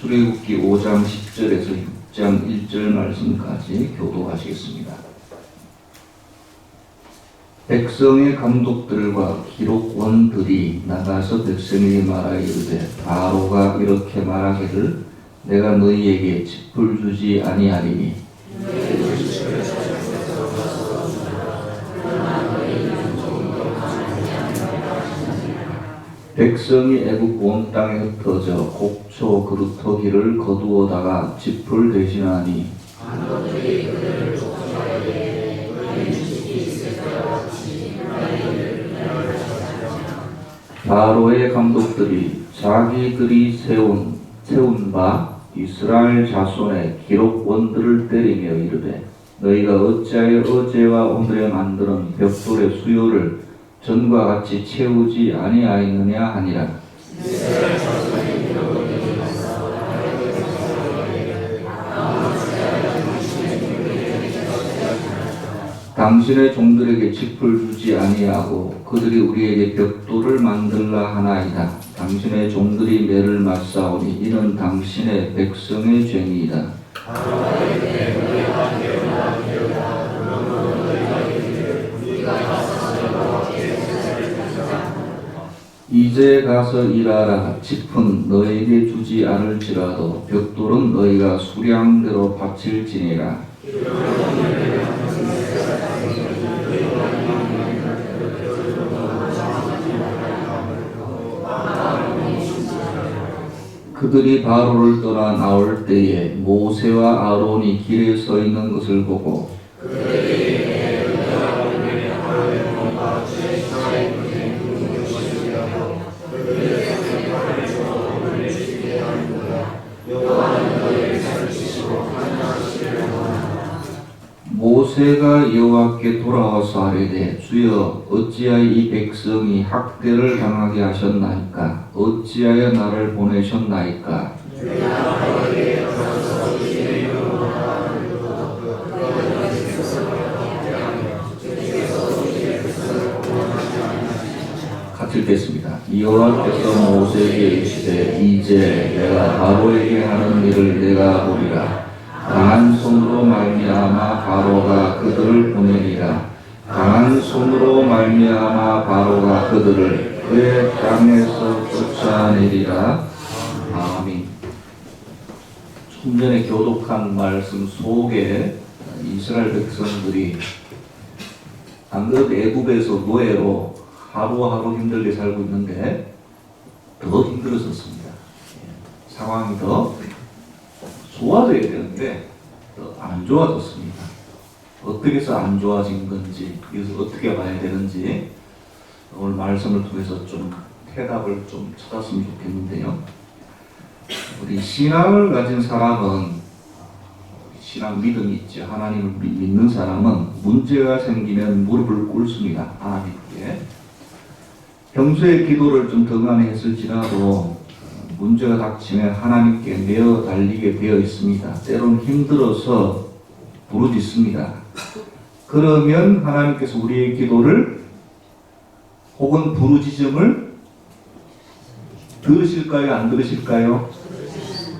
출애굽기 5장 10절에서 6장 1절 말씀까지 교도하시겠습니다. 백성의 감독들과 기록원들이 나가서 백성에게 말하여 이르되 바로가 이렇게 말하기를 내가 너희에게 짚을 주지 아니하리니 백성이 애굽 온 땅에 흩어져 곡초 그루터기를 거두어다가 짚을 대신하니 바로의 감독들이 자기들이 세운 바 이스라엘 자손의 기록원들을 때리며 이르되 너희가 어찌하여 어제와 오늘에 만드는 벽돌의 수요를 전과 같이 채우지 아니하였느냐 하니라. 당신의 종들에게 짚을 주지 아니하고 그들이 우리에게 벽돌을 만들라 하나이다. 당신의 종들이 매를 맞사오니 이는 당신의 백성의 죄니이다. 이제 가서 일하라. 짚은 너에게 주지 않을지라도 벽돌은 너희가 수량대로 바칠지니라. 그들이 바로를 떠나 나올 때에 모세와 아론이 길에 서 있는 것을 보고 모세가 여호와께 돌아와서 아뢰되 주여 어찌하여 이 백성이 학대를 당하게 하셨나이까 어찌하여 나를 보내셨나이까 같이 읽겠습니다. 여호와께서 모세에게 이르시되 이제 내가 바로에게 하는 일을 내가 보리라. 강한 손으로 말미암아 바로가 그들을 보내리라. 강한 손으로 말미암아 바로가 그들을 그의 땅에서 쫓아내리라. 아멘. 좀 전에 교독한 말씀 속에 이스라엘 백성들이 안 그래도 애굽에서 노예로 하루하루 힘들게 살고 있는데 더 힘들어졌습니다. 상황이 더 좋아져야 되는데 더 안 좋아졌습니다. 어떻게 해서 안 좋아진 건지, 이것을 어떻게 봐야 되는지 오늘 말씀을 통해서 좀 해답을 좀 찾았으면 좋겠는데요. 우리 신앙을 가진 사람은, 신앙 믿음이 있죠. 하나님을 믿는 사람은 문제가 생기면 무릎을 꿇습니다. 하나님께. 평소에 기도를 좀 덩하니 했을지라도 문제가 닥치면 하나님께 내어 달리게 되어 있습니다. 때론 힘들어서 부르짖습니다. 그러면 하나님께서 우리의 기도를 혹은 부르짖음을 들으실까요? 안 들으실까요?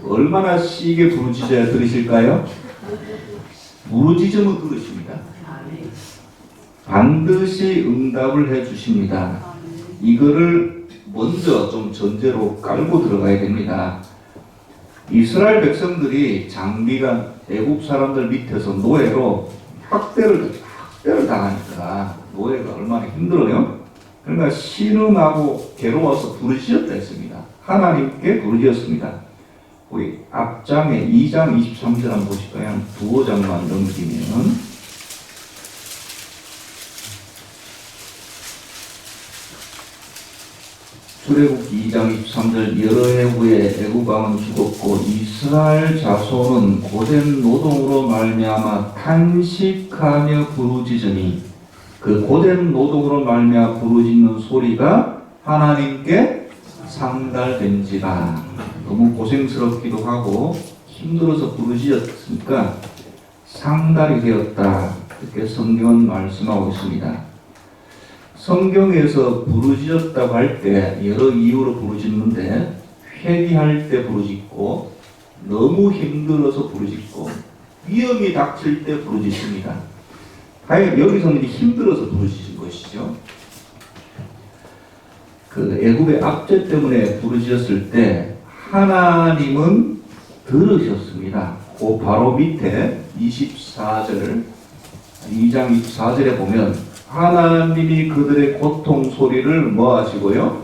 얼마나 시게 부르짖어야 들으실까요? 부르짖음은 들으십니다. 반드시 응답을 해주십니다. 이거를 먼저 좀 전제로 깔고 들어가야 됩니다. 이스라엘 백성들이 장비가 애굽 사람들 밑에서 노예로 학대를 당하니까 노예가 얼마나 힘들어요? 그러니까 신음하고 괴로워서 부르짖었다 했습니다. 하나님께 부르짖었습니다. 우리 앞장에 2장 23절 한번 보실까요? 한 두어 장만 넘기면 출애굽기 2장 23절 여러 해 후에 애굽 왕은 죽었고 이스라엘 자손은 고된 노동으로 말미암아 탄식하며 부르짖으니 그 고된 노동으로 말미암아 부르짖는 소리가 하나님께 상달된지라. 너무 고생스럽기도 하고 힘들어서 부르짖었으니까 상달이 되었다. 이렇게 성경은 말씀하고 있습니다. 성경에서 부르짖었다고 할 때 여러 이유로 부르짖는데 회개할 때 부르짖고 너무 힘들어서 부르짖고 위험이 닥칠 때 부르짖습니다. 과연 여기서는 힘들어서 부르짖은 것이죠. 그 애굽의 압제 때문에 부르짖었을 때 하나님은 들으셨습니다. 그 바로 밑에 24절 2장 24절에 보면 하나님이 그들의 고통 소리를 뭐 하시고요?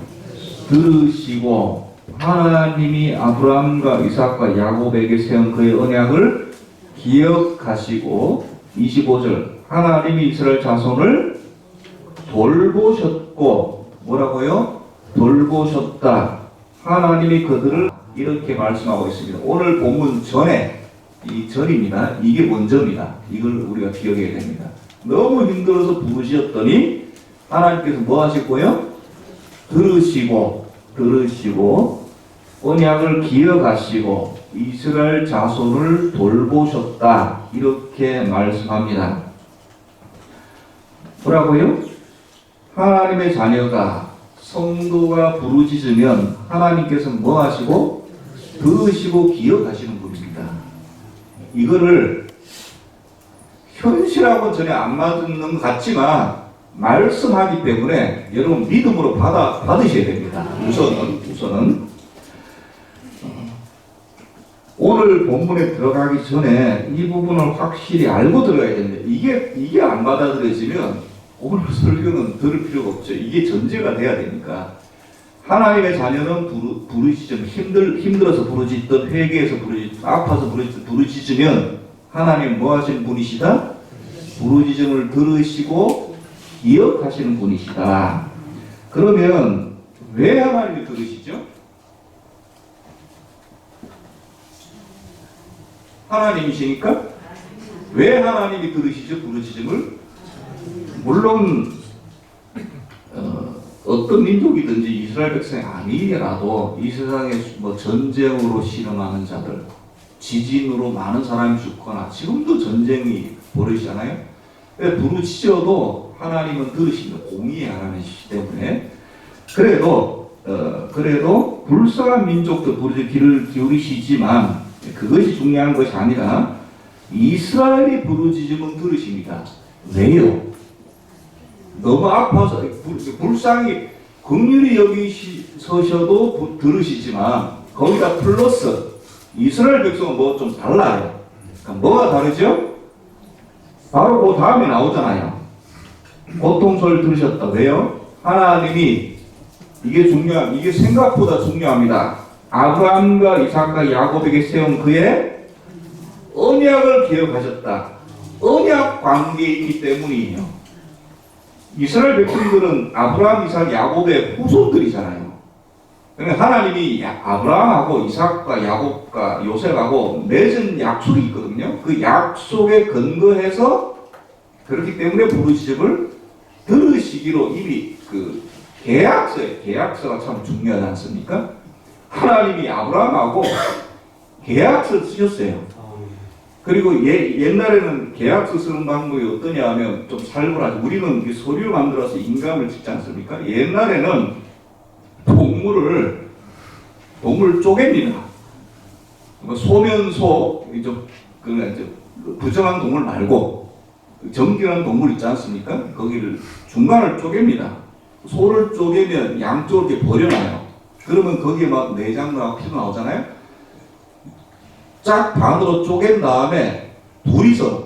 들으시고 하나님이 아브라함과 이삭과 야곱에게 세운 그의 언약을 기억하시고 25절 하나님이 이스라엘 자손을 돌보셨고 뭐라고요? 돌보셨다. 하나님이 그들을 이렇게 말씀하고 있습니다. 오늘 본문 전에 이 절입니다. 이게 먼저입니다. 이걸 우리가 기억해야 됩니다. 너무 힘들어서 부르셨더니 하나님께서 뭐 하셨고요? 들으시고 언약을 기억하시고 이스라엘 자손을 돌보셨다. 이렇게 말씀합니다. 뭐라고요? 하나님의 자녀가 성도가 부르짖으면 하나님께서 뭐 하시고 들으시고 기억하시는 분입니다. 이거를 현실하고는 전혀 안 맞는 것 같지만 말씀하기 때문에 여러분 믿음으로 받으셔야 됩니다. 우선은 오늘 본문에 들어가기 전에 이 부분을 확실히 알고 들어가야 되는데 이게 안 받아들여지면 오늘 설교는 들을 필요가 없죠. 이게 전제가 돼야 되니까. 하나님의 자녀는 부르짖으면 힘들어서 부르짖던 회개해서 아파서 부르짖으면 하나님 뭐 하시는 분이시다? 부르짖음을 들으시고 기억하시는 분이시다. 그러면 왜 하나님이 들으시죠? 하나님이시니까? 왜 하나님이 들으시죠? 부르짖음을? 물론 어떤 민족이든지 이스라엘 백성이 아니라도 이 세상에 뭐 전쟁으로 실험하는 자들, 지진으로 많은 사람이 죽거나 지금도 전쟁이 벌어지잖아요. 부르짖어도 하나님은 들으시는 공의의 하나님이시기 때문에 그래도 불쌍한 민족도 부르짖어 귀를 기울이시지만 그것이 중요한 것이 아니라 이스라엘이 부르짖으면 들으십니다. 왜요? 너무 아파서 불쌍히 긍휼히 여기서셔도 들으시지만 거기다 플러스 이스라엘 백성은 뭐 좀 달라요. 그러니까 뭐가 다르죠? 바로 그 다음에 나오잖아요. 고통소리를 들으셨다. 왜요? 하나님이 이게 생각보다 중요합니다. 아브라함과 이삭과 야곱에게 세운 그의 언약을 기억하셨다. 언약 관계에 있기 때문이에요. 이스라엘 백성들은 아브라함, 이삭, 야곱의 후손들이잖아요. 그러니까 하나님이 아브라함하고 이삭과 야곱과 요셉하고 맺은 약속이 있거든요. 그 약속에 근거해서 그렇기 때문에 부르짖음을 들으시기로 이미 그 계약서가 참 중요하지 않습니까? 하나님이 아브라함하고 계약서 쓰셨어요. 그리고 옛날에는 계약서 쓰는 방법이 어떠냐 하면 좀 살벌하죠. 우리는 서류 만들어서 인감을 찍지 않습니까? 옛날에는 동물을 쪼갭니다. 소면소, 부정한 동물 말고 정결한 동물 있지 않습니까? 거기를 중간을 쪼갭니다. 소를 쪼개면 양쪽으로 이렇게 버려놔요. 그러면 거기에 막 내장 나오고 피도 나오잖아요. 쫙 반으로 쪼갠 다음에 둘이서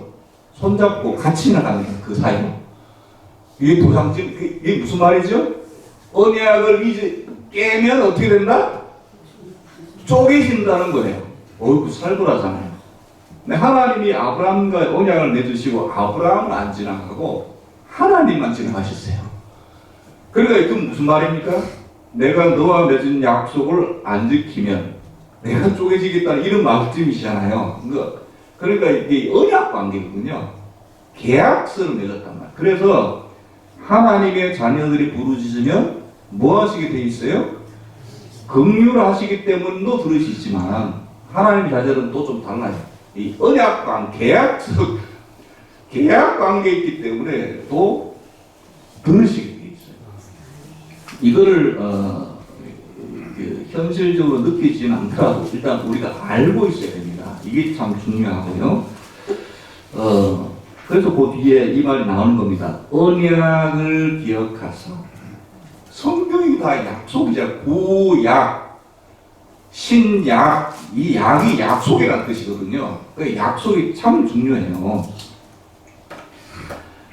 손잡고 같이 나갑니다. 그 사이로. 이게 이게 무슨 말이죠? 언약을 이제 깨면 어떻게 된다? 쪼개진다는 거예요. 어이구 살벌하잖아요. 근데 하나님이 아브라함과 언약을 맺으시고 아브라함은 안 지나가고 하나님만 지나가셨어요. 그러니까 이건 무슨 말입니까? 내가 너와 맺은 약속을 안 지키면 내가 쪼개지겠다는 이런 말씀이시잖아요. 그러니까 이게 언약 관계거든요. 계약서를 맺었단 말이에요. 그래서 하나님의 자녀들이 부르짖으면 뭐 하시게 돼 있어요? 긍휼하시기 때문도 들으시지만 하나님의 자녀들은 또 좀 달라요. 이 언약 계약 관계에 있기 때문에 또 들으시게 돼 있어요. 이거를 현실적으로 느끼지는 않더라도 일단 우리가 알고 있어야 됩니다. 이게 참 중요하고요. 그래서 그 뒤에 이 말이 나오는 겁니다. 언약을 기억하사. 성경이 다 약속이죠. 구약, 신약, 이 약이 약속이라는 뜻이거든요. 그 약속이 참 중요해요.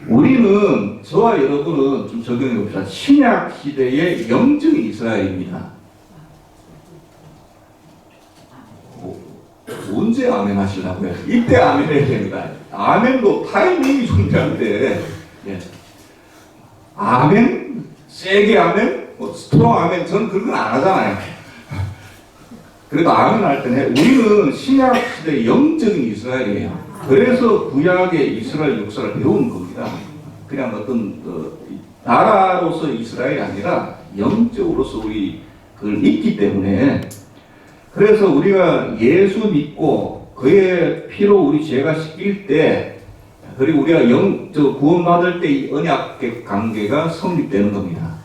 우리는, 저와 여러분은 좀 적용해 봅시다. 신약 시대의 영적인 이스라엘입니다. 언제 아멘 하시려고요? 이때 아멘 해야 됩니다. 아멘도 타이밍이 존재한데, 예. 아멘? 세게 아멘? 스트롱 아멘? 저는 그런 건 안 하잖아요. 그래도 아멘 할 때는 우리는 신약 시대의 영적인 이스라엘이에요. 그래서 구약의 이스라엘 역사를 배우는 겁니다. 그냥 어떤 나라로서 이스라엘이 아니라 영적으로서 우리 그걸 있기 때문에, 그래서 우리가 예수 믿고 그의 피로 우리 죄가 씻길 때, 그리고 우리가 구원받을 때 이 언약의 관계가 성립되는 겁니다.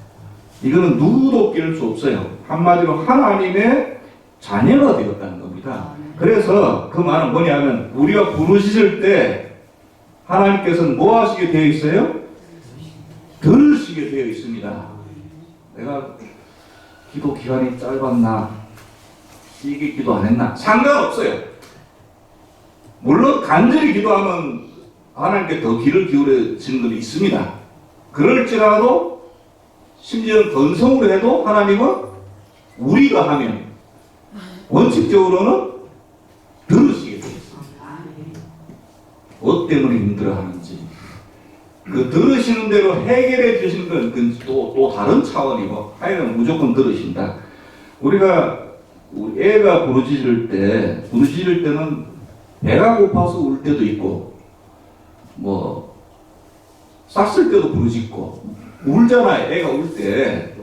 이거는 누구도 깰 수 없어요. 한마디로 하나님의 자녀가 되었다는 겁니다. 그래서 그 말은 뭐냐면, 우리가 부르실 때 하나님께서는 뭐 하시게 되어 있어요? 들으시게 되어 있습니다. 내가 기도 기간이 짧았나, 길게 기도 안 했나, 상관없어요. 물론 간절히 기도하면 하나님께 더 귀를 기울여지는 것도 있습니다. 그럴지라도 심지어 건성으로 해도 하나님은 우리가 하면 원칙적으로는 들으시게 되어 있습니다. 뭐 때문에 힘들어하는지, 그 들으시는 대로 해결해 주시는 건 또 다른 차원이고, 하여간 무조건 들으신다. 우리 애가 부르짖을 때는 배가 고파서 울 때도 있고, 쌌을 때도 부르짖고, 울잖아요.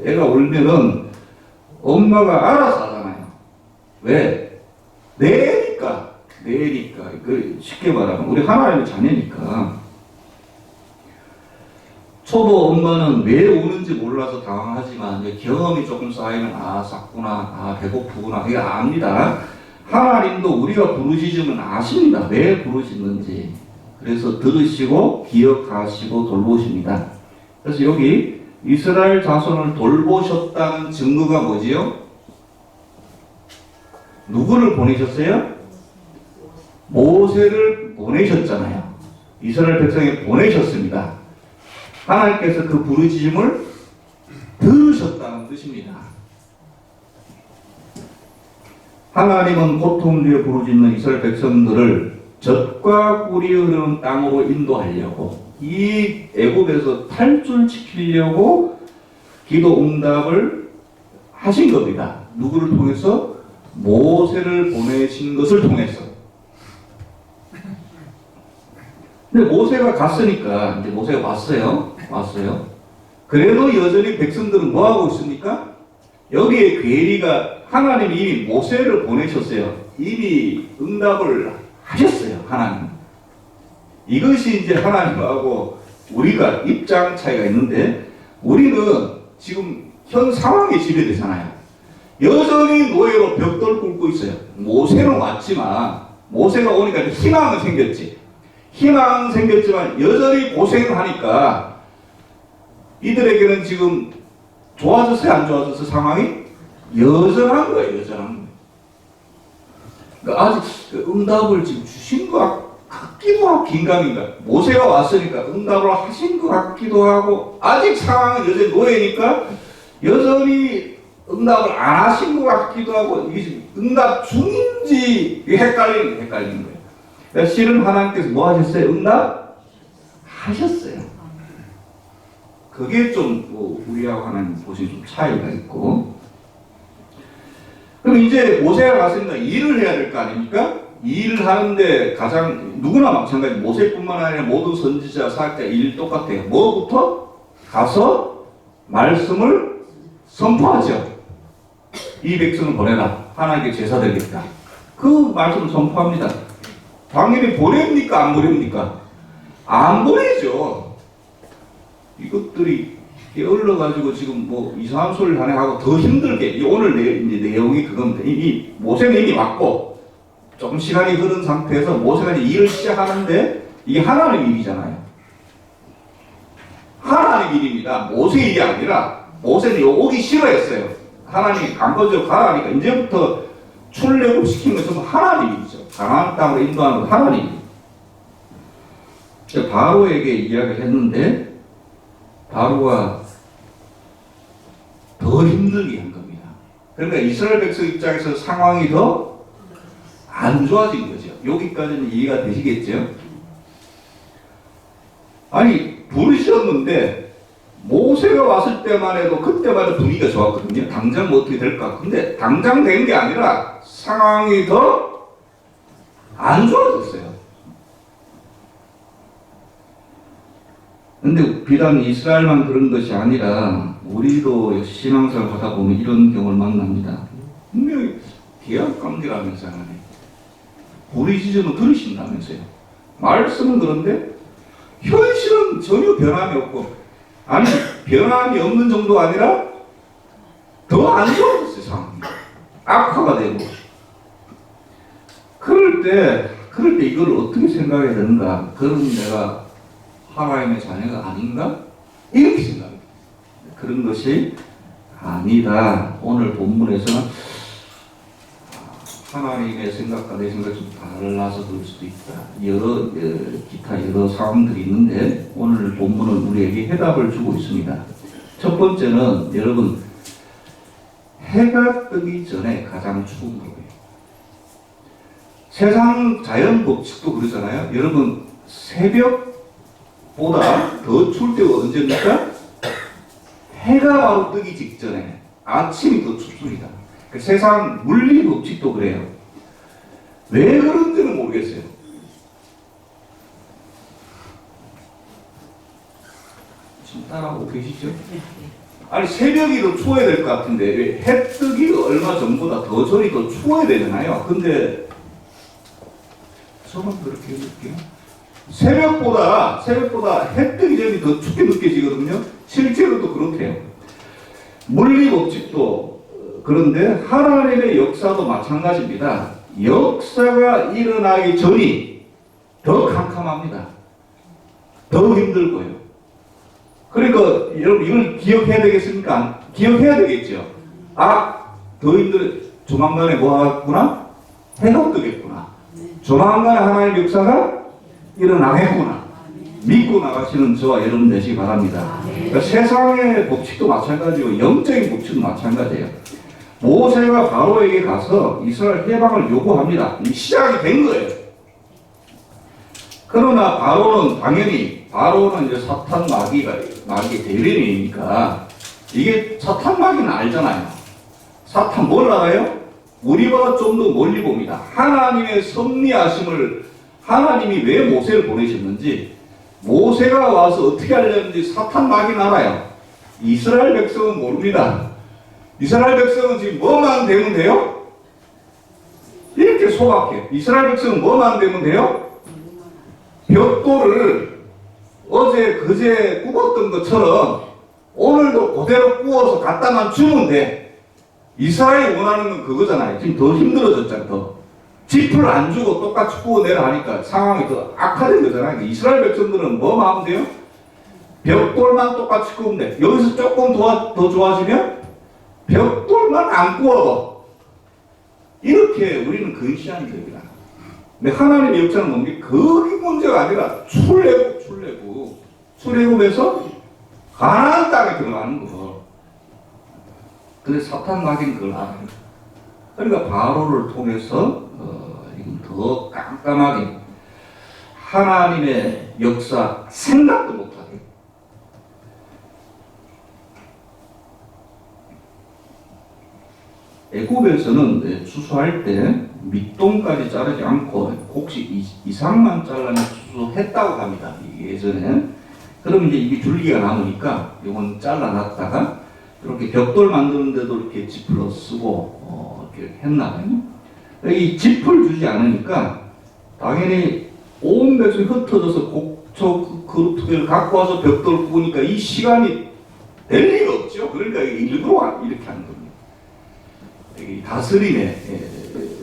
애가 울면은 엄마가 알아서 하잖아요. 왜? 내니까. 쉽게 말하면 우리 하나님의 자녀니까. 초보 엄마는 왜 우는지 몰라서 당황하지만 경험이 조금 쌓이면 쌌구나, 배고프구나, 이거 압니다. 하나님도 우리가 부르짖으면 아십니다. 왜 부르짖는지. 그래서 들으시고 기억하시고 돌보십니다. 그래서 여기 이스라엘 자손을 돌보셨다는 증거가 뭐지요? 누구를 보내셨어요? 모세를 보내셨잖아요. 이스라엘 백성에 보내셨습니다. 하나님께서 그 부르짖음을 들으셨다는 뜻입니다. 하나님은 고통 뒤에 부르짖는 이스라엘 백성들을 젖과 꿀이 흐르는 땅으로 인도하려고, 이 애굽에서 탈출시키려고 기도 응답을 하신 겁니다. 누구를 통해서? 모세를 보내신 것을 통해서. 근데 모세가 갔으니까, 이제 모세가 왔어요. 그래도 여전히 백성들은 뭐 하고 있습니까? 여기에 괴리가, 하나님이 이미 모세를 보내셨어요. 이미 응답을 하셨어요, 하나님. 이것이 이제 하나님하고 우리가 입장 차이가 있는데, 우리는 지금 현 상황에 지배되잖아요. 여전히 노예로 벽돌 꿇고 있어요. 모세는 왔지만, 모세가 오니까 희망은 생겼지. 희망은 생겼지만 여전히 고생을 하니까 이들에게는 지금 좋아졌어요, 안 좋아졌어요? 상황이? 여전한 거예요, 여전한 거예요. 그러니까 아직 응답을 지금 주신 것 같기도 하고, 긴가민가. 모세가 왔으니까 응답을 하신 것 같기도 하고, 아직 상황은 여전히 노예니까 여전히 응답을 안 하신 것 같기도 하고, 이게 지금 응답 중인지 헷갈리는 거예요. 그러니까 실은 하나님께서 뭐 하셨어요? 응답 하셨어요. 그게 좀 우리하고 하나님 보시는 좀 차이가 있고. 그럼 이제 모세가 갔으니까 일을 해야 될 거 아닙니까? 일을 하는데 가장, 누구나 마찬가지, 모세뿐만 아니라 모든 선지자, 사역자 일 똑같아요. 뭐부터? 가서 말씀을 선포하죠. 이 백성을 보내라. 하나님께 제사 되겠다. 그 말씀을 선포합니다. 당연히 보냅니까? 안 보냅니까? 안 보내죠. 이것들이 게을러가지고 지금 뭐 이상한 소리를 하네 하고 더 힘들게, 이 오늘 이제 내용이 그겁니다. 이 모세는 이미 왔고 조금 시간이 흐른 상태에서 모세가 이제 일을 시작하는데 이게 하나님의 일이잖아요. 하나님의 일입니다. 모세 일이 아니라 모세는 오기 싫어했어요. 하나님이 강건적으로 가라니까 이제부터 출애굽 시킨 것은 하나님 일이죠. 가나안 땅으로 인도하는 건 하나님 일. 바로에게 이야기를 했는데 바로가 더 힘들게 한 겁니다. 그러니까 이스라엘 백성 입장에서 상황이 더 안 좋아진 거죠. 여기까지는 이해가 되시겠죠? 아니 부르셨는데 모세가 왔을 때만 해도 그때만 해도 분위기가 좋았거든요. 당장 뭐 어떻게 될까? 근데 당장 된 게 아니라 상황이 더 안 좋아졌어요. 근데 비단 이스라엘만 그런 것이 아니라 우리도 신앙생활 하다 보면 이런 경우를 만납니다. 분명히 계약 관계라면서요. 부르짖으면 들으신다면서요. 말씀은 그런데 현실은 전혀 변함이 없고, 아니 변함이 없는 정도가 아니라 더 안 좋아졌어요. 상황이 악화가 되고. 그럴 때 이걸 어떻게 생각해야 되는가? 그럼 내가 하나님의 자녀가 아닌가? 이렇게 생각합니다. 그런 것이 아니다. 오늘 본문에서는 하나님의 생각과 내 생각이 좀 달라서 그럴 수도 있다. 기타 여러 상황들이 있는데 오늘 본문은 우리에게 해답을 주고 있습니다. 첫 번째는 여러분, 해가 뜨기 전에 가장 추운 거예요. 세상 자연 법칙도 그러잖아요. 여러분, 새벽보다 더 추울 때가 언제입니까? 해가 바로 뜨기 직전에 아침이 더 춥습니다. 세상 물리 법칙도 그래요. 왜 그런지는 모르겠어요. 지금 따라하고 계시죠? 아니 새벽이 더 추워야 될 것 같은데 왜 해 뜨기 얼마 전보다 더 전이 더 추워야 되잖아요. 근데 저만 그렇게 해볼게요. 새벽보다 해 뜨기 전이 더 춥게 느껴지거든요. 실제로도 그렇대요. 물리 법칙도 그런데 하나님의 역사도 마찬가지입니다. 역사가 일어나기 전이 더 캄캄합니다. 더 힘들고요. 그러니까 여러분 이걸 기억해야 되겠습니까? 기억해야 되겠죠. 아, 더 힘들, 조만간에 뭐 하구나? 해가 뜨겠구나. 조만간에 하나님의 역사가 일어나겠구나. 믿고 나가시는 저와 여러분 되시기 바랍니다. 그러니까 세상의 법칙도 마찬가지고 영적인 법칙도 마찬가지예요. 모세가 바로에게 가서 이스라엘 해방을 요구합니다. 시작이 된 거예요. 그러나 바로는 이제 사탄 마귀의 대변인이니까 이게 사탄 마귀는 알잖아요. 사탄 뭘 알아요? 우리보다 좀 더 멀리 봅니다. 하나님의 섭리하심을, 하나님이 왜 모세를 보내셨는지, 모세가 와서 어떻게 하려는지 사탄 마귀는 알아요. 이스라엘 백성은 모릅니다. 이스라엘 백성은 지금 뭐만 되면 돼요? 이렇게 소박해. 이스라엘 백성은 뭐만 되면 돼요? 벽돌을 어제 그제 구웠던 것처럼 오늘도 그대로 구워서 갖다만 주면 돼. 이스라엘이 원하는 건 그거잖아요. 지금 더 힘들어졌잖아요. 더. 짚을 안 주고 똑같이 구워내라 하니까 상황이 더 악화된 거잖아요. 이스라엘 백성들은 뭐만 하면 돼요? 벽돌만 똑같이 구우면 돼. 여기서 조금 더 좋아지면 벽돌만 안 구워도 이렇게 우리는 근시안이 됩니다. 근데 하나님의 역사는 뭡니까? 그게 문제가 아니라 출애굽에서 가나안 땅에 들어가는 거. 근데 사탄 마귀는 그걸 알아요. 그러니까 바로를 통해서 더 깜깜하게 하나님의 역사 생각도 못하게. 애굽에서는 추수할 때 밑동까지 자르지 않고 곡식 이상만 잘라내 추수했다고 합니다. 예전에. 그럼 이제 이게 줄기가 남으니까 이건 잘라놨다가 이렇게 벽돌 만드는데도 이렇게 짚으로 쓰고 이렇게 했나봐요. 이 짚을 주지 않으니까 당연히 온 백성이 흩어져서 곡초 그룹 두 개를 갖고 와서 벽돌 구우니까 이 시간이 될 리가 없죠. 그러니까 일부러 이렇게 하는 겁니다.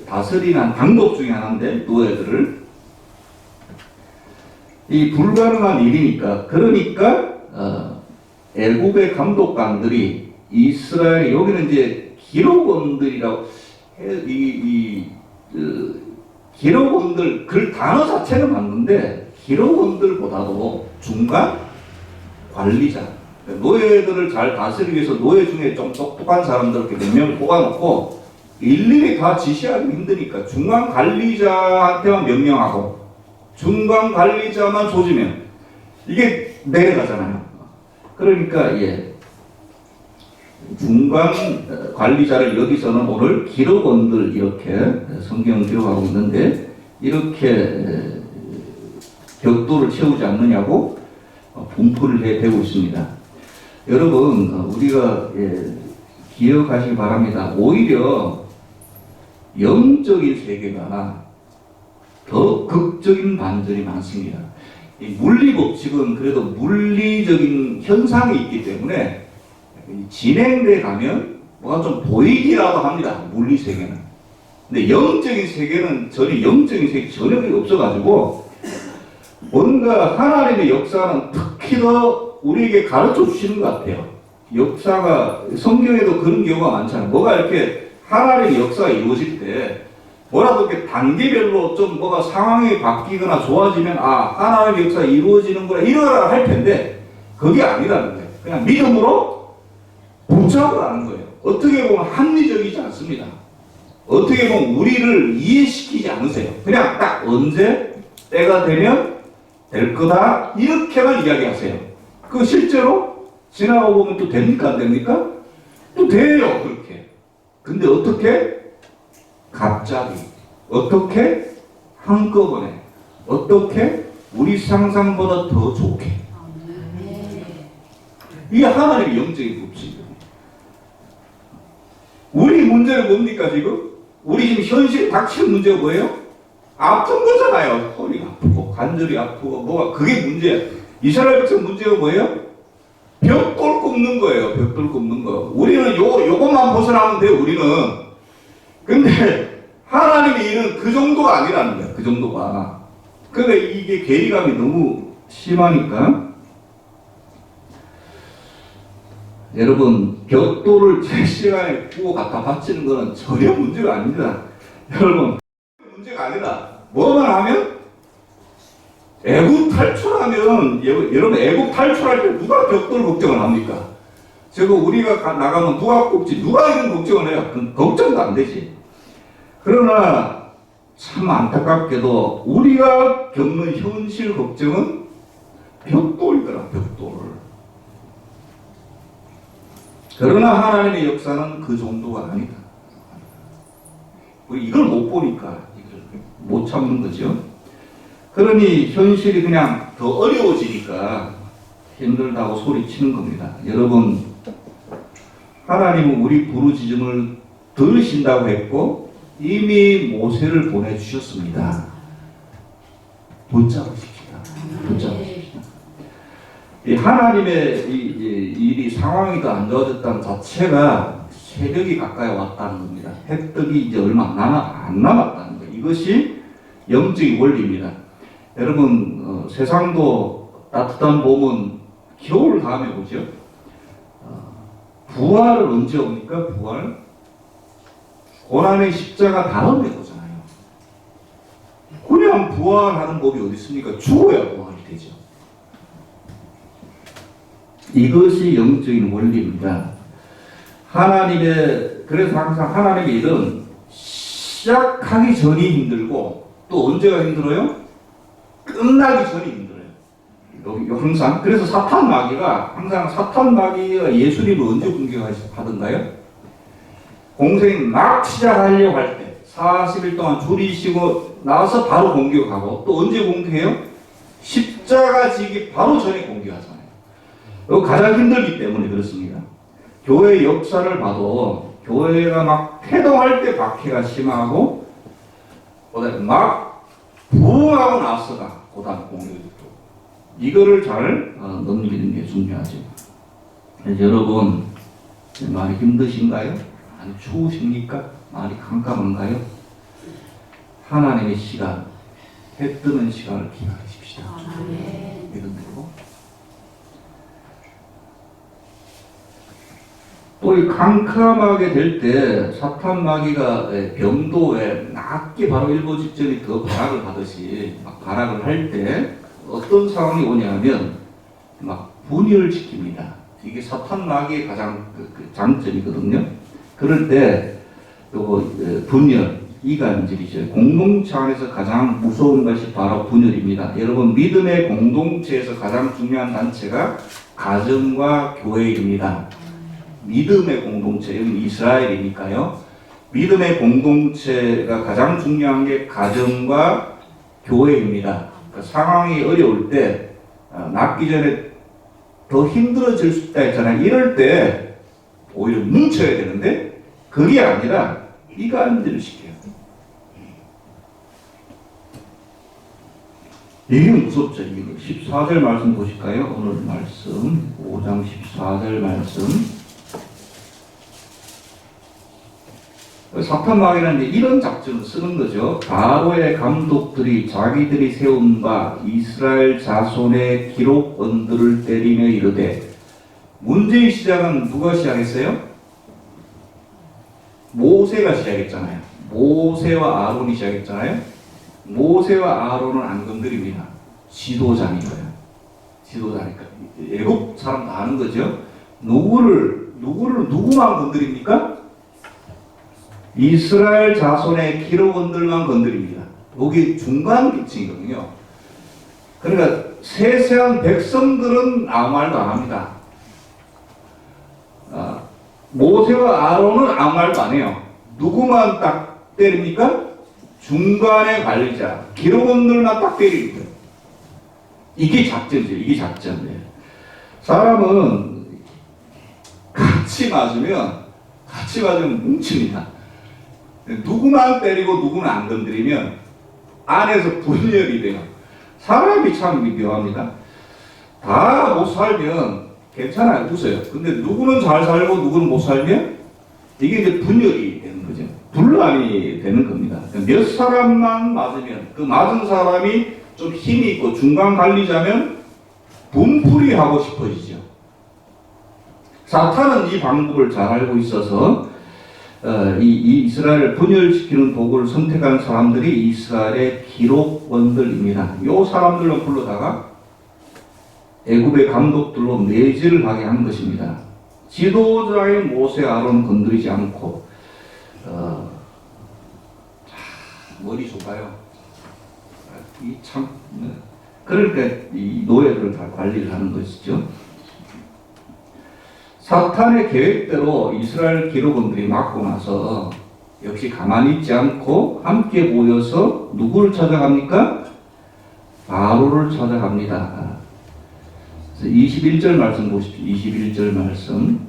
다스리는 방법 중에 하나인데, 노예들을. 이 불가능한 일이니까, 그러니까, 애국의 감독관들이 이스라엘, 여기는 이제 기록원들이라고, 기록원들, 그 단어 자체는 맞는데, 기록원들보다도 중간 관리자, 노예들을 잘 다스리기 위해서 노예 중에 좀 똑똑한 사람들 이렇게 몇 명을 뽑아놓고 일일이 다 지시하기 힘드니까 중간 관리자한테만 명령하고 중간 관리자만 조지면 이게 내려가잖아요. 그러니까 중간 관리자를 여기서는 오늘 기록원들 이렇게 성경 기록하고 있는데 이렇게 벽돌을 채우지 않느냐고 분포를 해대고 있습니다. 여러분, 우리가 기억하시기 바랍니다. 오히려 영적인 세계가 더 극적인 반전이 많습니다. 이 물리법칙은 그래도 물리적인 현상이 있기 때문에 진행돼 가면 뭐가 좀 보이기라도 합니다. 물리 세계는. 근데 영적인 세계는 전혀 영적인 세계 전혀 없어가지고 뭔가 하나님의 역사는 특히 더 우리에게 가르쳐 주시는 것 같아요. 역사가 성경에도 그런 경우가 많잖아요. 뭐가 이렇게 하나님의 역사가 이루어질 때 뭐라도 이렇게 단계별로 좀 뭐가 상황이 바뀌거나 좋아지면 하나님의 역사가 이루어지는구나 이러라 할 텐데 그게 아니라는 거예요. 그냥 믿음으로 붙잡으라는 거예요. 어떻게 보면 합리적이지 않습니다. 어떻게 보면 우리를 이해시키지 않으세요. 그냥 딱 언제 때가 되면 될 거다 이렇게만 이야기하세요. 그 실제로 지나가고 보면 또 됩니까 안 됩니까? 또 돼요 그렇게. 근데 어떻게? 갑자기 어떻게? 한꺼번에 어떻게? 우리 상상보다 더 좋게. 이게 하나님의 영적인 법칙이에요. 우리 문제는 뭡니까 지금? 우리 지금 현실에 닥치는 문제가 뭐예요? 아픈 거잖아요. 허리가 아프고 관절이 아프고 뭐가 그게 문제야. 이스라엘 백성 문제가 뭐예요? 벽돌 굽는 거예요. 벽돌 굽는 거. 우리는 요것만 벗어나면 돼요. 우리는. 근데 하나님의 일은 그 정도가 아니라는 거야. 그 정도가. 그러니까 이게 괴리감이 너무 심하니까. 여러분 벽돌을 제 시간에 구워 갖다 바치는 거는 전혀 문제가 아닙니다. 여러분 문제가 아니라 뭐만 하면 애국 탈출하면 여러분 애국 탈출할 때 누가 벽돌 걱정을 합니까? 저거 우리가 나가면 누가 꼽지 누가 이런 걱정을 해요? 그건 걱정도 안 되지. 그러나 참 안타깝게도 우리가 겪는 현실 걱정은 벽돌이더라. 벽돌. 그러나 하나님의 역사는 그 정도가 아니다. 우리 이걸 못 보니까 이걸 못 참는 거죠. 그러니 현실이 그냥 더 어려워지니까 힘들다고 소리치는 겁니다. 여러분, 하나님은 우리 부르짖음을 들으신다고 했고 이미 모세를 보내주셨습니다. 붙잡으십시다. 붙잡으십시다. 이 하나님의 이 일이 상황이 더 안 좋아졌다는 자체가 새벽이 가까이 왔다는 겁니다. 햇떡이 이제 얼마 안 남았다는 거예요. 이것이 영적인 원리입니다. 여러분 세상도 따뜻한 봄은 겨울 다음에 오죠. 부활을 언제 옵니까? 부활? 고난의 십자가 다음에 오잖아요. 그냥 부활하는 법이 어디 있습니까? 죽어야 부활이 되죠. 이것이 영적인 원리입니다. 그래서 항상 하나님의 일은 시작하기 전이 힘들고 또 언제가 힘들어요? 끝나기 전이 힘들어요. 여기 항상. 그래서 사탄 마귀가 예수님을 언제 공격하던가요? 공생이 막 시작하려고 할 때 40일 동안 줄이시고 나서 바로 공격하고 또 언제 공격해요? 십자가 지기 바로 전에 공격하잖아요. 이거 가장 힘들기 때문에 그렇습니다. 교회 역사를 봐도 교회가 막 태동할 때 박해가 심하고 막 부흥하고 나서가 고단 공격이 있고 이거를 잘 넘기는 게 중요하죠. 여러분 많이 힘드신가요? 많이 추우십니까? 많이 깜깜한가요? 하나님의 시간, 해 뜨는 시간을 기다리십시다. 믿음으로. 또 이 캄캄하게 될 때 사탄 마귀가 병도에 낮게 바로 일보 직전이 더 발악을 하듯이 막 발악을 할 때 어떤 상황이 오냐면 막 분열을 시킵니다. 이게 사탄 마귀의 가장 장점이거든요. 그럴 때 요거 분열, 이간질이죠. 공동체 안에서 가장 무서운 것이 바로 분열입니다. 여러분 믿음의 공동체에서 가장 중요한 단체가 가정과 교회입니다. 믿음의 공동체, 여기 이스라엘이니까요. 믿음의 공동체가 가장 중요한 게 가정과 교회입니다. 그러니까 상황이 어려울 때 낫기 전에 더 힘들어질 수 있다 했잖아요. 이럴 때 오히려 뭉쳐야 되는데 그게 아니라 이간질을 시켜요. 이게 무섭죠. 이게 14절 말씀 보실까요? 오늘 말씀 5장 14절 말씀. 사탄 마귀는 이런 작전을 쓰는 거죠. 바로의 감독들이 자기들이 세운 바 이스라엘 자손의 기록원들을 때리며 이르되, 문제의 시작은 누가 시작했어요? 모세가 시작했잖아요. 모세와 아론이 시작했잖아요. 모세와 아론은 안 건드립니다. 지도자니까요. 지도자니까. 애국 사람 다 아는 거죠. 누구만 건드립니까? 이스라엘 자손의 기록원들만 건드립니다. 여기 중간 계층이거든요. 그러니까 세세한 백성들은 아무 말도 안 합니다. 모세와 아론은 아무 말도 안 해요. 누구만 딱 때립니까? 중간의 관리자, 기록원들만 딱 때립니다. 이게 작전이죠. 이게 작전이에요. 사람은 같이 맞으면 뭉칩니다. 누구만 때리고 누구는 안 건드리면 안에서 분열이 돼요. 사람이 참 묘합니다. 다 못 살면 괜찮아요. 웃어요. 근데 누구는 잘 살고 누구는 못 살면 이게 이제 분열이 되는 거죠. 분란이 되는 겁니다. 몇 사람만 맞으면 그 맞은 사람이 좀 힘이 있고 중간 관리자면 분풀이 하고 싶어지죠. 사탄은 이 방법을 잘 알고 있어서 이 이스라엘을 분열시키는 도구를 선택한 사람들이 이스라엘의 기록원들입니다. 이 사람들로 불러다가 애굽의 감독들로 매질을 하게 한 것입니다. 지도자인 모세 아론 건드리지 않고 머리 좁아요. 그러니까 이 노예들을 다 관리를 하는 것이죠. 사탄의 계획대로 이스라엘 기록원들이 맞고 나서 역시 가만히 있지 않고 함께 모여서 누구를 찾아갑니까? 바로를 찾아갑니다. 21절 말씀 보십시오. 21절 말씀.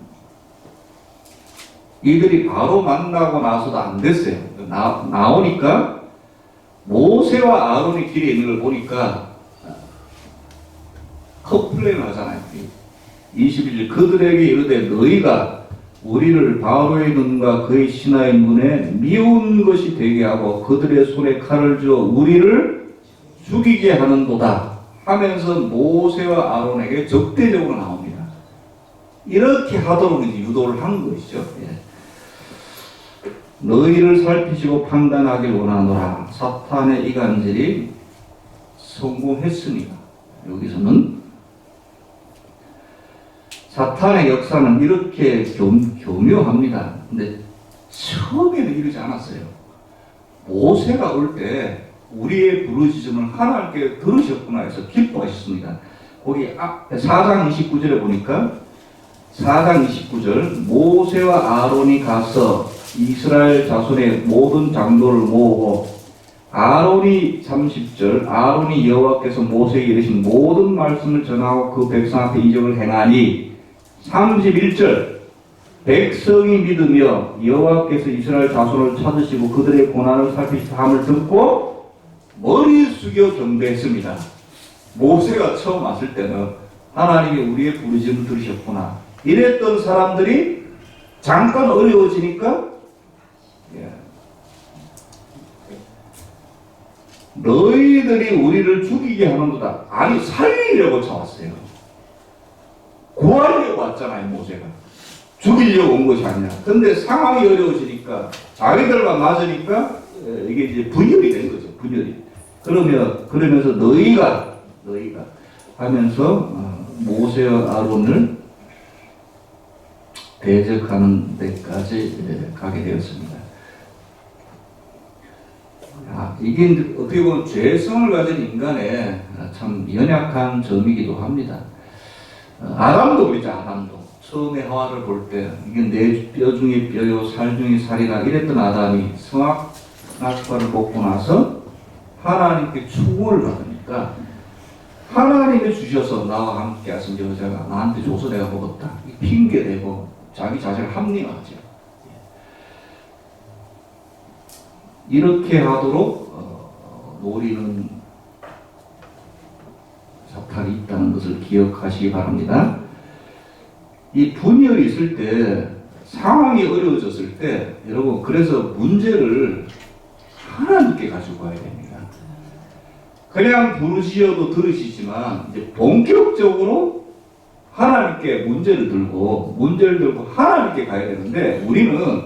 이들이 바로 만나고 나서도 안 됐어요. 나오니까 모세와 아론이 길에 있는 걸 보니까 커플레이를 하잖아요. 21절 그들에게 이르되 너희가 우리를 바로의 눈과 그의 신하의 눈에 미운 것이 되게 하고 그들의 손에 칼을 주어 우리를 죽이게 하는도다 하면서 모세와 아론에게 적대적으로 나옵니다. 이렇게 하도록 유도를 한 것이죠. 너희를 살피시고 판단하길 원하노라. 사탄의 이간질이 성공했습니다. 여기서는 사탄의 역사는 이렇게 교묘합니다. 근데 처음에는 이러지 않았어요. 모세가 올 때 우리의 부르짖음을 하나님께 들으셨구나 해서 기뻐하셨습니다. 거기 앞에 4장 29절에 보니까 4장 29절 모세와 아론이 가서 이스라엘 자손의 모든 장로를 모으고 아론이 30절 아론이 여호와께서 모세에게 이르신 모든 말씀을 전하고 그 백성 앞에 이적을 행하니 31절 백성이 믿으며 여호와께서 이스라엘 자손을 찾으시고 그들의 고난을 살피시함을 듣고 머리 숙여 경배했습니다. 모세가 처음 왔을 때는 하나님이 우리의 부르짖음을 들으셨구나. 이랬던 사람들이 잠깐 어려워지니까 너희들이 우리를 죽이게 하는구나. 아니, 살리려고 잡았어요. 구하려고 왔잖아요, 모세가. 죽이려고 온 것이 아니라. 근데 상황이 어려워지니까, 자기들만 맞으니까, 이게 이제 분열이 된 거죠, 분열이. 그러면서 너희가 하면서, 모세와 아론을 대적하는 데까지 가게 되었습니다. 이게 어떻게 보면 죄성을 가진 인간의 참 연약한 점이기도 합니다. 아담도 그랬죠, 아담도. 처음에 하와를 볼 때, 이게 내 뼈 중에 뼈요, 살 중에 살이라 이랬던 아담이 성악나무과를 먹고 나서 하나님께 축원을 받으니까 하나님이 주셔서 나와 함께 하신 여자가 나한테 줘서 내가 먹었다. 핑계대고 자기 자신을 합리화하죠. 이렇게 하도록 노리는 사탄이 있다는 것을 기억하시기 바랍니다. 이 분열이 있을 때, 상황이 어려워졌을 때, 여러분, 그래서 문제를 하나님께 가지고 가야 됩니다. 그냥 부르시어도 들으시지만, 이제 본격적으로 하나님께 문제를 들고 하나님께 가야 되는데, 우리는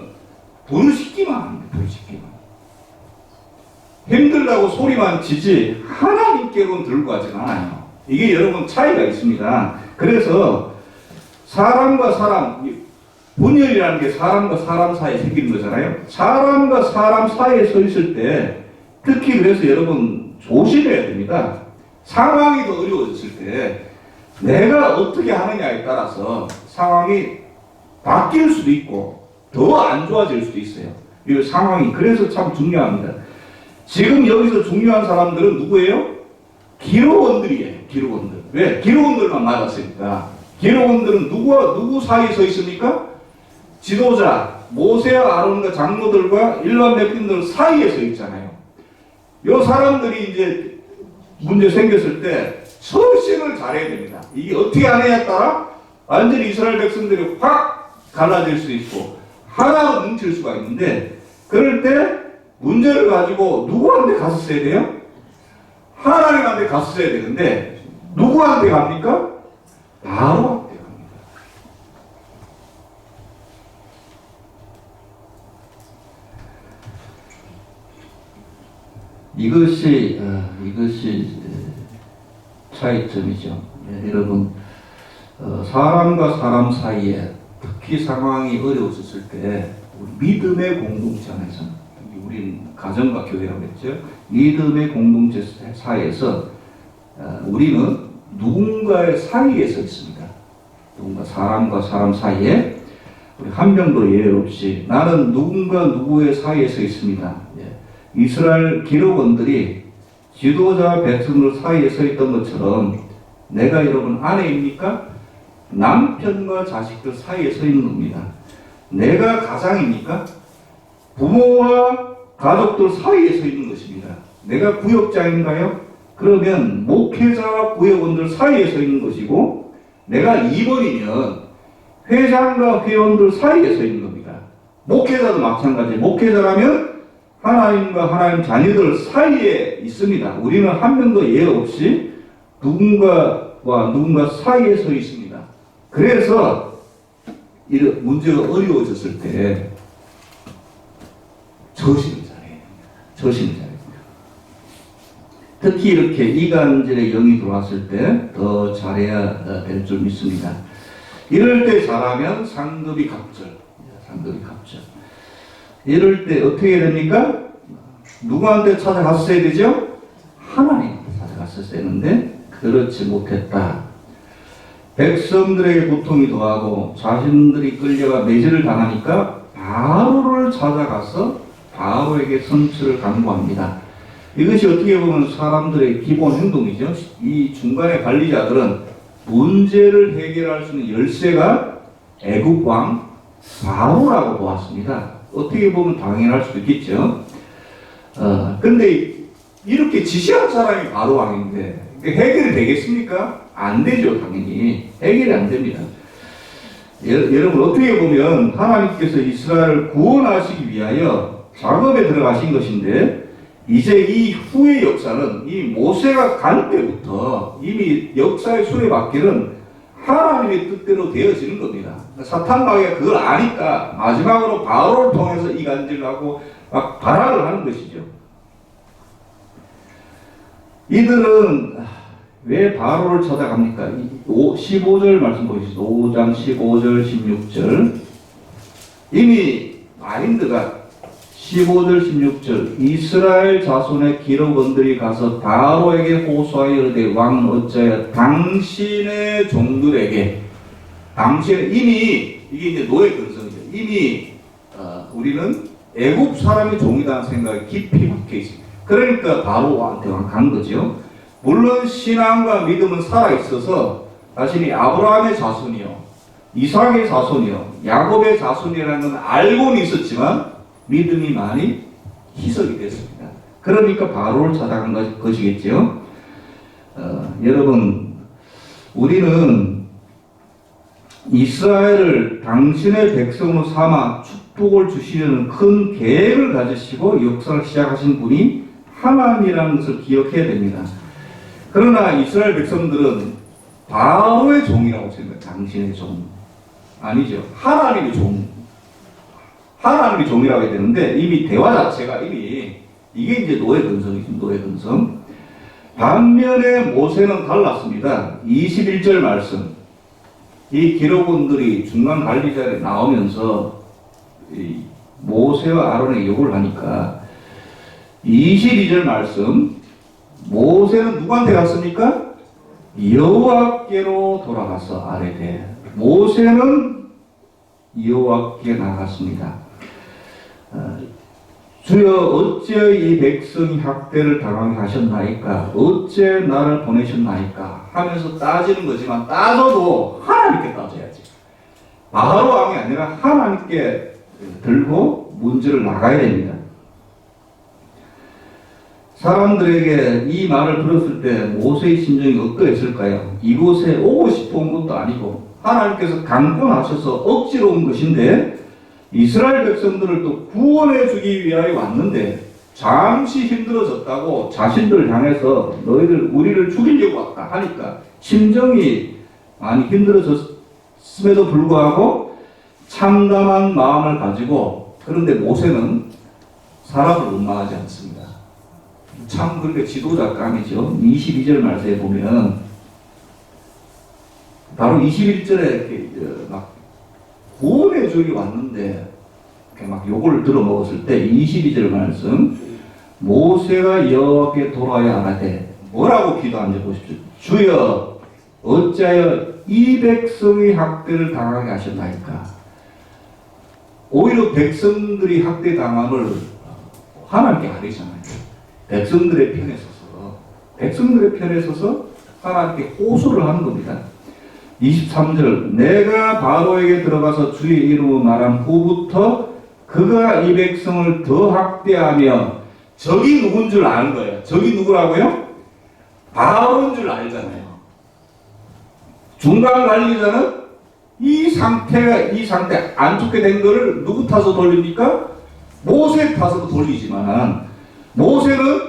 부르시기만 합니다. 부르시기만. 힘들다고 소리만 치지 하나님께로는 들고 가지는 않아요. 이게 여러분 차이가 있습니다. 그래서 사람과 사람, 분열이라는 게 사람과 사람 사이에 생기는 거잖아요. 사람과 사람 사이에 서 있을 때 특히 그래서 여러분 조심해야 됩니다. 상황이 더 어려워졌을 때 내가 어떻게 하느냐에 따라서 상황이 바뀔 수도 있고 더 안 좋아질 수도 있어요. 이 상황이 그래서 참 중요합니다. 지금 여기서 중요한 사람들은 누구예요? 기록원들이에요. 기록원들. 왜? 기록원들만 맞았으니까. 기록원들은 누구 사이에 서 있습니까? 지도자, 모세와 아론과 장로들과 일반 백성들 사이에 서 있잖아요. 요 사람들이 이제 문제 생겼을 때 처신을 잘해야 됩니다. 이게 어떻게 하느냐에 따라 완전히 이스라엘 백성들이 확 갈라질 수 있고 하나로 뭉칠 수가 있는데, 그럴 때 문제를 가지고 누구한테 가서 써야 돼요? 하나님한테 가서 써야 되는데 누구한테 갑니까? 바로한테 갑니다. 이것이 차이점이죠. 여러분, 사람과 사람 사이에 특히 상황이 어려워졌을 때 믿음의 공동체 안에서, 우리는 가정과 교회라고 했죠. 믿음의 공동체 사이에서 우리는 누군가의 사이에 서 있습니다. 누군가 사람과 사람 사이에, 우리 한 명도 예외 없이 나는 누구의 사이에 서 있습니다. 이스라엘 기록원들이 지도자 백성들 사이에 서 있던 것처럼 내가 여러분 아내입니까? 남편과 자식들 사이에 서 있는 겁니다. 내가 가장입니까? 부모와 가족들 사이에 서 있는 것입니다. 내가 구역장인가요? 그러면 목회자와 구역원들 사이에 서 있는 것이고, 내가 2번이면 회장과 회원들 사이에 서 있는 겁니다. 목회자도 마찬가지. 목회자라면 하나님과 하나님 자녀들 사이에 있습니다. 우리는 한 명도 예외 없이 누군가와 누군가 사이에 서 있습니다. 그래서 이런 문제가 어려워졌을 때 처신을 잘해야 됩니다. 처신을 잘해야 됩니다. 특히 이렇게 이간질의 영이 들어왔을 때 더 잘해야 될 줄 믿습니다. 이럴 때 잘하면 상급이 갑절. 이럴 때 어떻게 해야 됩니까? 누구한테 찾아갔어야 되죠? 하나님한테 찾아갔어야 되는데 그렇지 못했다. 백성들에게 고통이 더하고 자신들이 끌려가 매질을 당하니까 바로를 찾아가서 바로에게 선처를 강구합니다. 이것이 어떻게 보면 사람들의 기본 행동이죠. 이 중간의 관리자들은 문제를 해결할 수 있는 열쇠가 애국왕 바로라고 보았습니다. 어떻게 보면 당연할 수도 있겠죠. 근데 이렇게 지시한 사람이 바로 왕인데 해결이 되겠습니까? 안 되죠. 당연히 해결이 안 됩니다. 여러분 어떻게 보면 하나님께서 이스라엘을 구원하시기 위하여 작업에 들어가신 것인데, 이제 이 후의 역사는 이 모세가 간 때부터 이미 역사의 수레바퀴는 하나님의 뜻대로 되어지는 겁니다. 사탄 마귀가 그걸 아니까 마지막으로 바로를 통해서 이간질하고 막 발악을 하는 것이죠. 이들은 왜 바로를 찾아갑니까? 15절 말씀 보시죠. 5장 15절 16절. 이미 마인드가 15절 16절 이스라엘 자손의 기록원들이 가서 바로에게 호소하여 이르되 왕은 어찌하여 당신의 종들에게, 당신의, 이미 이게 이제 노예 근성이죠. 이미 우리는 애굽 사람의 종이라는 생각이 깊이 박혀 있습니다. 그러니까 바로한테 간 거죠. 물론 신앙과 믿음은 살아있어서 자신이 아브라함의 자손이요, 이삭의 자손이요, 야곱의 자손이라는 건 알고는 있었지만 믿음이 많이 희석이 됐습니다. 그러니까 바로를 찾아간 것이겠죠. 여러분, 우리는 이스라엘을 당신의 백성으로 삼아 축복을 주시려는 큰 계획을 가지시고 역사를 시작하신 분이 하나님이라는 것을 기억해야 됩니다. 그러나 이스라엘 백성들은 바로의 종이라고 생각해요. 당신의 종. 아니죠. 하나님의 종. 하나님의 종이라고 해야 되는데, 이미 대화 자체가 이미 이게 이제 노예 근성이죠. 노예 근성. 반면에 모세는 달랐습니다. 21절 말씀. 이 기록원들이 중간 관리자에 나오면서 모세와 아론의 욕을 하니까 22절 말씀. 모세는 누구한테 갔습니까? 여호와께로 돌아가서 아뢰되. 모세는 여호와께 나갔습니다. 주여 어찌하여 이 백성이 학대를 당하게 하셨나이까? 어찌 나를 보내셨나이까? 하면서 따지는 거지만, 따져도 하나님께 따져야지. 바로 왕이 아니라 하나님께 들고 문제를 나가야 됩니다. 사람들에게 이 말을 들었을 때 모세의 심정이 어떠했을까요? 이곳에 오고 싶어 온 것도 아니고 하나님께서 강권하셔서 억지로 온 것인데, 이스라엘 백성들을 또 구원해 주기 위하여 왔는데 잠시 힘들어졌다고 자신들을 향해서 너희들 우리를 죽이려고 왔다 하니까 심정이 많이 힘들어졌음에도 불구하고 참담한 마음을 가지고, 그런데 모세는 사람을 원망하지 않습니다. 참 그렇게 지도자감이죠. 22절 말씀에 보면 바로 21절에 이렇게 막 구원해 주기 왔는데 이렇게 막 욕을 들어먹었을 때 22절 말씀, 모세가 여호와께 돌아야 하되 뭐라고 기도하는지 보십시오. 주여 어찌하여 이 백성의 학대를 당하게 하셨나이까? 오히려 백성들이 학대 당함을 하나님께 아뢰잖아요. 백성들의 편에 서서 하나님께 호소를 하는 겁니다. 23절 내가 바로에게 들어가서 주의 이름으로 말한 후부터 그가 이 백성을 더 학대하며, 적이 누군 줄 아는 거예요. 적이 누구라고요? 바로인 줄 알잖아요. 중간 관리자는 이 상태 안 좋게 된 거를 누구 탓으로 돌립니까? 모세 탓으로 돌리지만, 모세는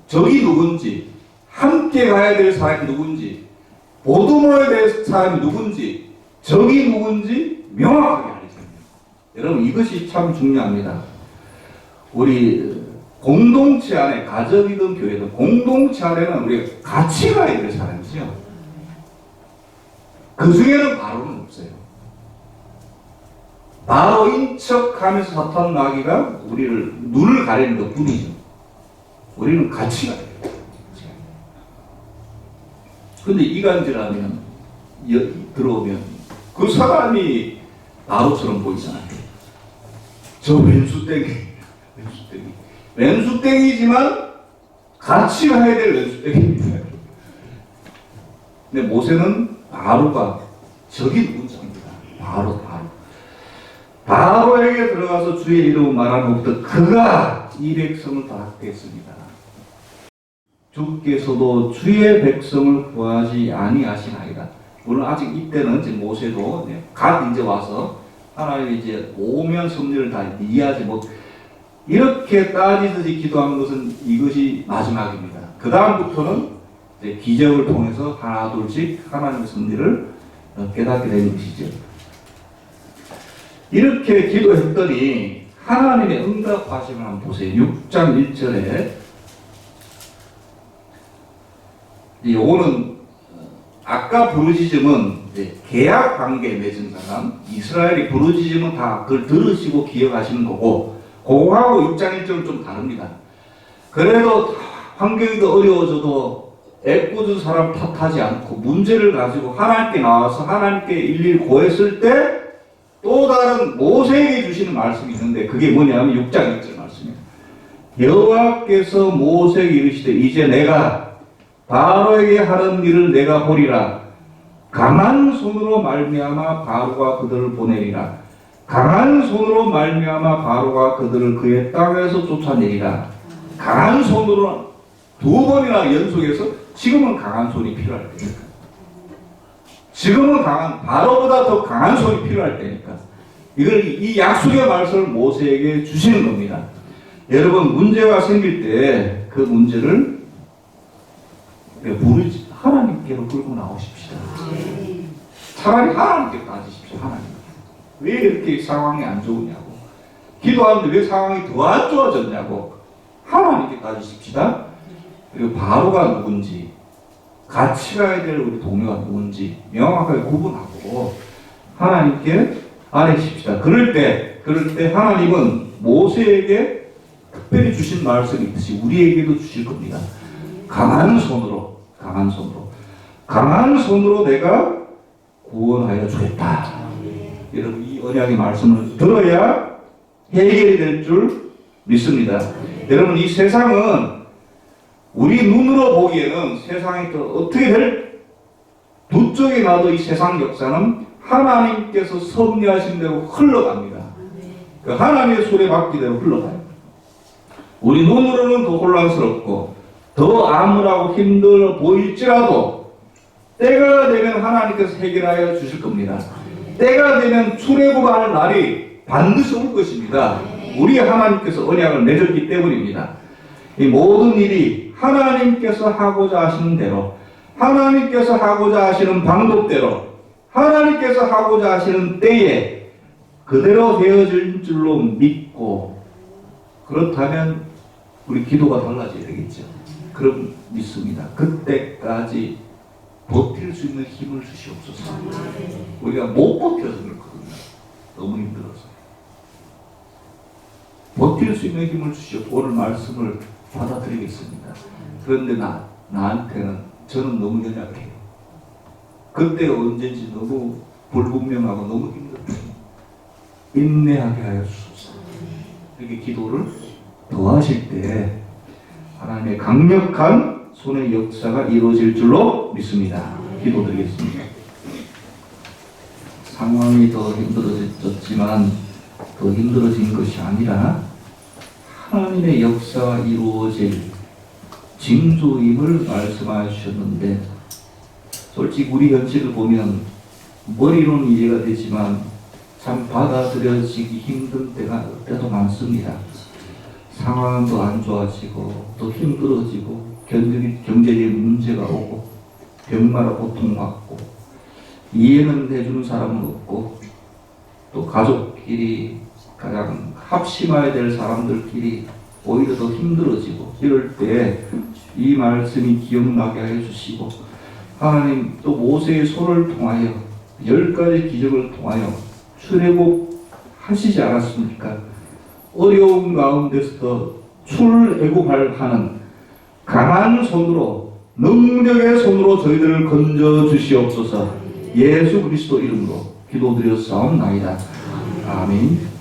적이 누군지, 함께 가야 될 사람이 누군지, 보듬어야 될 사람이 누군지, 적이 누군지 명확하게 알려줍니다. 여러분, 이것이 참 중요합니다. 우리 공동체 안에, 가정이든 교회든 공동체 안에는 우리가 같이 가야 될 사람이죠. 그 중에는 바로는 없어요. 바로인 척하면서 사탄 마귀가 우리를 눈을 가리는 것 뿐이죠. 우리는 같이 가야 돼요. 근데 이간질하면, 들어오면 그 사람이 바로처럼 보이잖아요. 저 왼수땡이지만 같이 가야 될 왼수땡입니다. 근데 모세는 바로가 적이 누군지 압니다. 바로에게 들어가서 주의 이름을 말하는 것부터 그가 이 백성을 다 학대했습니다. 주께서도 주의 백성을 구하지 아니하시나이다. 물론 아직 이때는 이제 모세도 갓 이제 와서 하나님이 이제 오면 섭리를 다 이해하지 못, 이렇게 따지듯이 기도하는 것은 이것이 마지막입니다. 그 다음부터는 이제 기적을 통해서 하나 둘씩 하나님의 섭리를 깨닫게 되는 것이죠. 이렇게 기도했더니 하나님의 응답하심을 한번 보세요. 6장 1절에 요거는 아까 부르짖음은 계약 관계에 맺은 사람, 이스라엘이 부르짖으면 다 그걸 들으시고 기억하시는 거고, 그거하고 6장 1절은 좀 다릅니다. 그래도 환경이 더 어려워져도 애꿎은 사람 탓하지 않고 문제를 가지고 하나님께 나와서 하나님께 일일이 고했을 때 또 다른 모세에게 주시는 말씀이 있는데, 그게 뭐냐면 6장 1절 말씀이에요. 여호와께서 모세에게 이르시되 이제 내가 바로에게 하는 일을 내가 보리라. 강한 손으로 말미암아 바로가 그들을 보내리라. 강한 손으로 말미암아 바로가 그들을 그의 땅에서 쫓아내리라. 강한 손으로 두 번이나 연속해서 지금은 강한 손이 필요할 때니까. 지금은 바로보다 더 강한 손이 필요할 때니까. 이 약속의 말씀을 모세에게 주시는 겁니다. 여러분, 문제가 생길 때 그 문제를 하나님께로 끌고 나오십시다. 차라리 하나님께 따지십시오. 하나님, 왜 이렇게 상황이 안 좋으냐고, 기도하는데 왜 상황이 더 안 좋아졌냐고 하나님께 따지십시다. 그리고 바로가 누군지, 같이 가야 될 우리 동료가 누군지 명확하게 구분하고 하나님께 아뢰십시다. 그럴 때 하나님은 모세에게 특별히 주신 말씀이 있듯이 우리에게도 주실 겁니다. 강한 손으로 내가 구원하여 주겠다. 여러분, 이 언약의 말씀을 들어야 해결이 될 줄 믿습니다. 여러분, 이 세상은 우리 눈으로 보기에는 세상이 또 어떻게 될, 두 쪽에 나도 이 세상 역사는 하나님께서 섭리하신 대로 흘러갑니다. 그 하나님의 수레바퀴대로 흘러가요. 우리 눈으로는 더 혼란스럽고 더 암울하고 힘들어 보일지라도 때가 되면 하나님께서 해결하여 주실 겁니다. 때가 되면 출애굽할 날이 반드시 올 것입니다. 우리 하나님께서 언약을 맺었기 때문입니다. 이 모든 일이 하나님께서 하고자 하시는 대로, 하나님께서 하고자 하시는 방법대로, 하나님께서 하고자 하시는 때에 그대로 되어질 줄로 믿고, 그렇다면 우리 기도가 달라져야 되겠죠. 그럼 믿습니다. 그때까지 버틸 수 있는 힘을 주시옵소서. 우리가 못 버텨서 그렇거든요. 너무 힘들어서. 버틸 수 있는 힘을 주시옵소서. 오늘 말씀을 받아들이겠습니다. 그런데 나한테는, 저는 너무 연약해요. 그때가 언제인지 너무 불분명하고 너무 힘들어요. 인내하게 하여 주소서. 이렇게 기도를 더하실 때 하나님의 강력한 손의 역사가 이루어질 줄로 믿습니다. 기도드리겠습니다. 상황이 더 힘들어졌지만 더 힘들어진 것이 아니라 하나님의 역사가 이루어질 징조임을 말씀하셨는데, 솔직히 우리 현실을 보면 머리로는 이해가 되지만 참 받아들여지기 힘든 때도 많습니다. 상황은 더 안 좋아지고 더 힘들어지고 경제적인 문제가 오고 병마다 고통받고 이해는 해주는 사람은 없고 또 가족끼리 가장 합심해야 될 사람들끼리 오히려 더 힘들어지고, 이럴 때 이 말씀이 기억나게 해주시고, 하나님 또 모세의 손을 통하여 10가지 기적을 통하여 출애굽하시지 않았습니까? 어려운 가운데서도 출애굽하는 강한 손으로, 능력의 손으로 저희들을 건져 주시옵소서. 예수 그리스도 이름으로 기도드렸사옵나이다. 아멘.